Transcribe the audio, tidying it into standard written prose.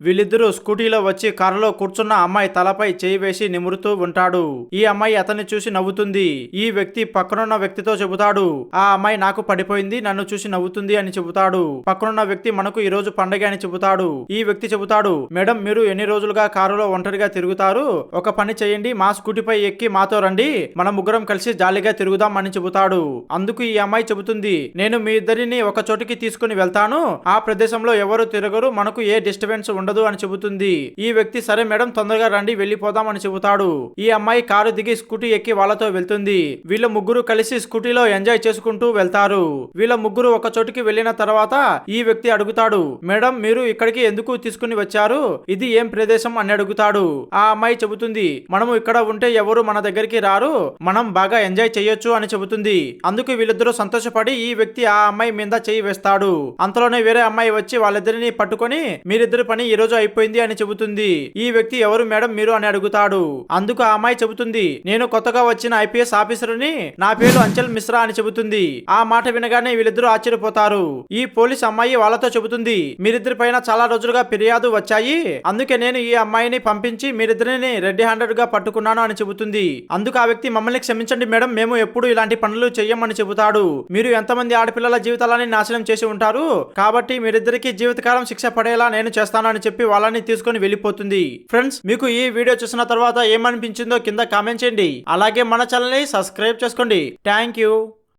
వీళ్ళిద్దరూ స్కూటీలో వచ్చి కారులో కూర్చున్న అమ్మాయి తలపై చేయి వేసి నిమురుతూ ఉంటాడు. ఈ అమ్మాయి అతన్ని చూసి నవ్వుతుంది. ఈ వ్యక్తి పక్కనున్న వ్యక్తితో చెబుతాడు, ఆ అమ్మాయి నాకు పడిపోయింది, నన్ను చూసి నవ్వుతుంది అని చెబుతాడు. పక్కనున్న వ్యక్తి మనకు ఈ రోజు పండగ అని చెబుతాడు. ఈ వ్యక్తి చెబుతాడు, మేడం మీరు ఎన్ని రోజులుగా కారులో ఒంటరిగా తిరుగుతారు, ఒక పని చేయండి, మా స్కూటీపై ఎక్కి మాతో రండి, మన ముగ్గురం కలిసి జాలీగా తిరుగుదాం అని చెబుతాడు. అందుకు ఈ అమ్మాయి చెబుతుంది, నేను మీ ఇద్దరిని ఒక చోటికి తీసుకుని వెళ్తాను, ఆ ప్రదేశంలో ఎవరు తిరగరు, మనకు ఏ డిస్టర్బెన్స్ ఉండదు అని చెబుతుంది. ఈ వ్యక్తి సరే మేడం తొందరగా రండి వెళ్ళిపోదాం అని చెబుతాడు. ఈ అమ్మాయి కారు దిగి స్కూటీ ఎక్కి వాళ్ళతో వెళ్తుంది. వీళ్ళ ముగ్గురు కలిసి స్కూటీలో ఎంజాయ్ చేసుకుంటూ వెళ్తారు. వీళ్ళ ముగ్గురు ఒక చోటికి వెళ్ళిన తర్వాత ఈ వ్యక్తి అడుగుతాడు, మేడం మీరు ఇక్కడికి ఎందుకు తీసుకుని వచ్చారు, ఇది ఏం ప్రదేశం అని అడుగుతాడు. ఆ అమ్మాయి చెబుతుంది, మనము ఇక్కడ ఉంటే ఎవరు మన దగ్గరికి రారు, మనం బాగా ఎంజాయ్ చేయొచ్చు అని చెబుతుంది. అందుకు వీళ్ళిద్దరూ సంతోషపడి ఈ వ్యక్తి ఆ అమ్మాయి మీద చేయి వేస్తాడు. అంతలోనే వేరే అమ్మాయి వచ్చి వాళ్ళిద్దరిని పట్టుకొని మీరిద్దరి పని ఈ రోజు అయిపోయింది అని చెబుతుంది. ఈ వ్యక్తి ఎవరు మేడం మీరు అని అడుగుతాడు. అందుకు ఆ అమ్మాయి చెబుతుంది, నేను కొత్తగా వచ్చిన ఐపీఎస్ ఆఫీసర్ని, నా పేరు అంచల్ మిశ్రా అని చెబుతుంది. ఆ మాట వినగానే వీళ్ళిద్దరూ ఆశ్చర్యపోతారు. ఈ పోలీస్ అమ్మాయి వాళ్ళతో చెబుతుంది, మీరిద్దరి పైన చాలా రోజులుగా ఫిర్యాదు వచ్చాయి, అందుకే నేను ఈ అమ్మాయిని పంపించి మీరిద్దరిని రెడ్ హ్యాండెడ్ గా పట్టుకున్నాను అని చెబుతుంది. అందుకు ఆ వ్యక్తి, మమ్మల్ని క్షమించండి మేడం, మేము ఎప్పుడు ఇలాంటి పనులు చెయ్యమని చెబుతాడు. మీరు ఎంతమంది ఆడపిల్లల జీవితాలని నాశనం చేసి ఉంటారు, కాబట్టి మీరిద్దరికి జీవితకాలం శిక్ష పడేలా నేను చేస్తాను అని చెప్పి వాళ్ళని తీసుకొని వెళ్ళిపోతుంది. ఫ్రెండ్స్, మీకు ఈ వీడియో చూసిన తర్వాత ఏమనిపించిందో కింద కామెంట్ చేయండి. అలాగే మన ఛానల్ ని సబ్స్క్రైబ్ చేసుకోండి. Thank you.